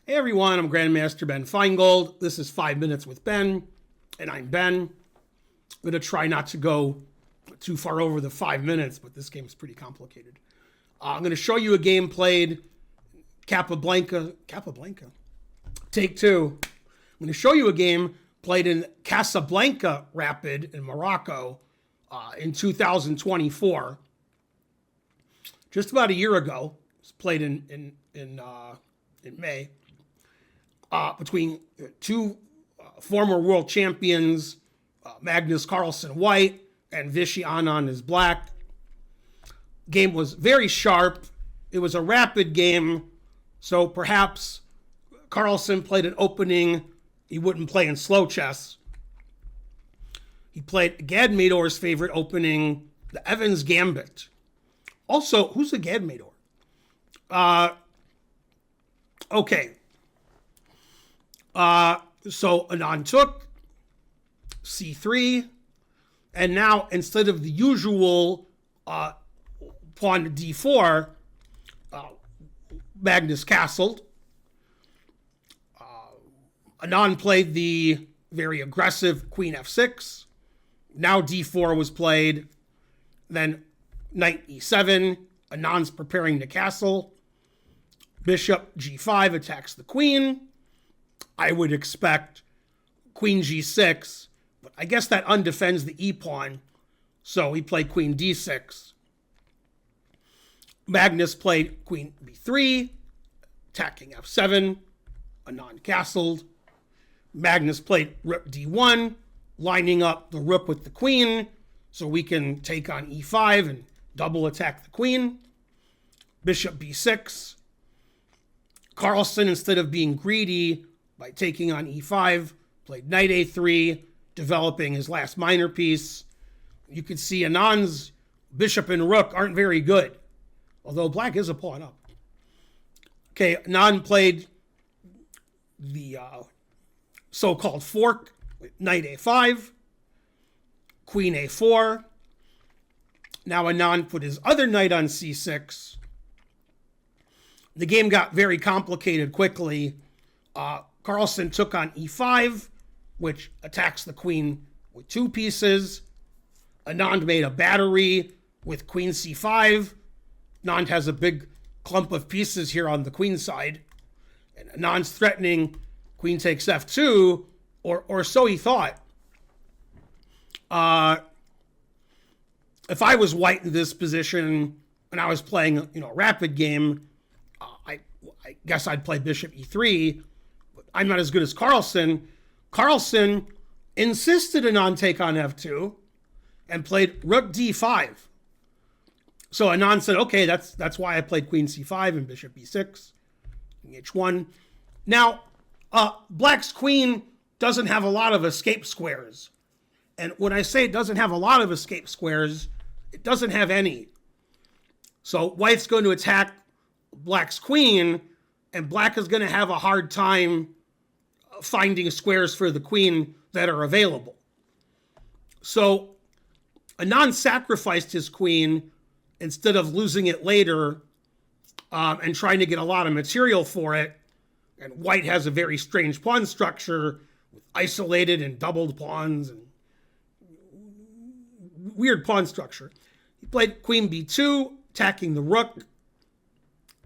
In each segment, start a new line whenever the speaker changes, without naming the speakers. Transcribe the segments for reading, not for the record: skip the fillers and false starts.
Hey everyone, I'm Grandmaster Ben Feingold. This is 5 Minutes with Ben, and I'm Ben. I'm going to try not to go too far over the 5 minutes, but this game is pretty complicated. I'm going to show you a game played Capablanca. Take two. I'm going to show you a game played in Casablanca Rapid in Morocco in 2024. Just about a year ago. It was played in May. Between two former world champions, Magnus Carlsen white and Viswanathan Anand is black. Game was very sharp. It was a rapid game, so perhaps Carlsen played an opening he wouldn't play in slow chess. He played Gadmador's favorite opening, the Evans Gambit. Also, who's the Gadmador? Okay. So Anand took c3, and now instead of the usual pawn to d4, Magnus castled. Anand played the very aggressive queen f6. Now d4 was played. Then knight e7. Anand's preparing to castle. Bishop g5 attacks the queen. I would expect queen g6, but I guess that undefends the e-pawn, so he played queen d6. Magnus played queen b3, attacking f7. Anand castled. Magnus played rook d1, lining up the rook with the queen, so we can take on e5 and double attack the queen. Bishop b6. Carlsen, instead of being greedy by taking on e5, played knight a3, developing his last minor piece. You can see Anand's bishop and rook aren't very good, although black is a pawn up. Okay, Anand played the so-called fork with knight a5, queen a4. Now Anand put his other knight on c6. The game got very complicated quickly. Carlsen took on e5, which attacks the queen with two pieces. Anand made a battery with queen c5. Anand has a big clump of pieces here on the queen side. And Anand's threatening queen takes f2, or so he thought. If I was white in this position and I was playing a rapid game, I guess I'd play bishop e3. I'm not as good as Carlsen. Carlsen insisted Anand take on f2 and played rook d5. So Anand said, okay, that's why I played queen c5 and bishop e6, h1. Now, black's queen doesn't have a lot of escape squares. And when I say it doesn't have a lot of escape squares, it doesn't have any. So white's going to attack black's queen, and black is going to have a hard time finding squares for the queen that are available. So Anand sacrificed his queen instead of losing it later and trying to get a lot of material for it. And white has a very strange pawn structure with isolated and doubled pawns and weird pawn structure. He played queen b2, attacking the rook.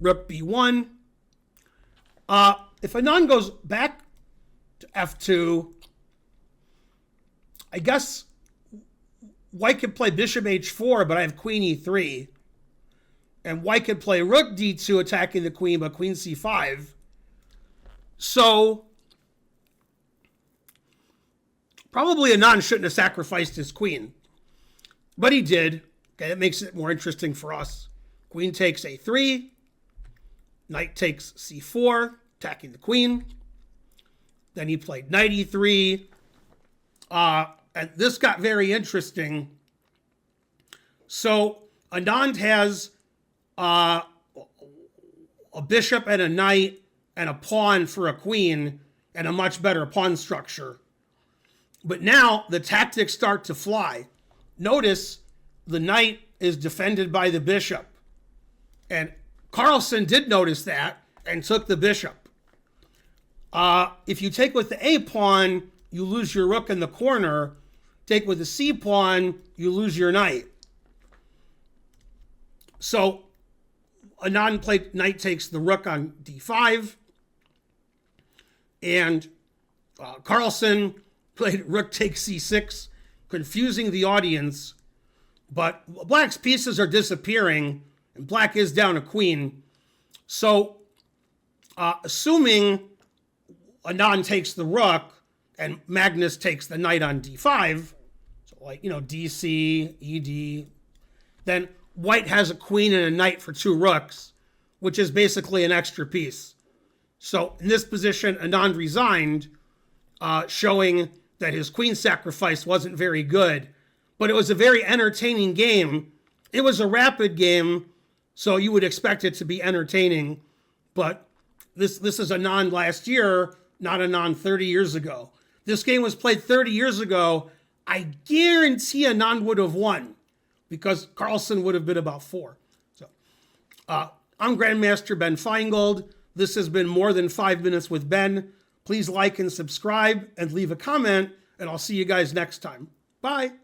Rook b1. If Anand goes back to f2, I guess white could play bishop h4, but I have queen e3. And white could play rook d2, attacking the queen, but queen c5. So probably Anand shouldn't have sacrificed his queen, but he did. Okay, that makes it more interesting for us. Queen takes a3. Knight takes c4, attacking the queen. Then he played knight e3. And this got very interesting. So Anand has a bishop and a knight and a pawn for a queen and a much better pawn structure. But now the tactics start to fly. Notice the knight is defended by the bishop. And Carlsen did notice that and took the bishop. If you take with the A pawn, you lose your rook in the corner. Take with the C pawn, you lose your knight. So Anand played knight takes the rook on d5. And Carlsen played rook takes c6, confusing the audience. But black's pieces are disappearing, and black is down a queen. So assuming Anand takes the rook and Magnus takes the knight on d5, so like, dc, ed, then white has a queen and a knight for 2 rooks, which is basically an extra piece. So in this position, Anand resigned, showing that his queen sacrifice wasn't very good. But it was a very entertaining game. It was a rapid game, so you would expect it to be entertaining. But this is Anand last year, not Anand 30 years ago. This game was played 30 years ago. I guarantee Anand would have won because Carlsen would have been about 4. So I'm Grandmaster Ben Feingold. This has been More Than 5 Minutes with Ben. Please like and subscribe and leave a comment, and I'll see you guys next time. Bye.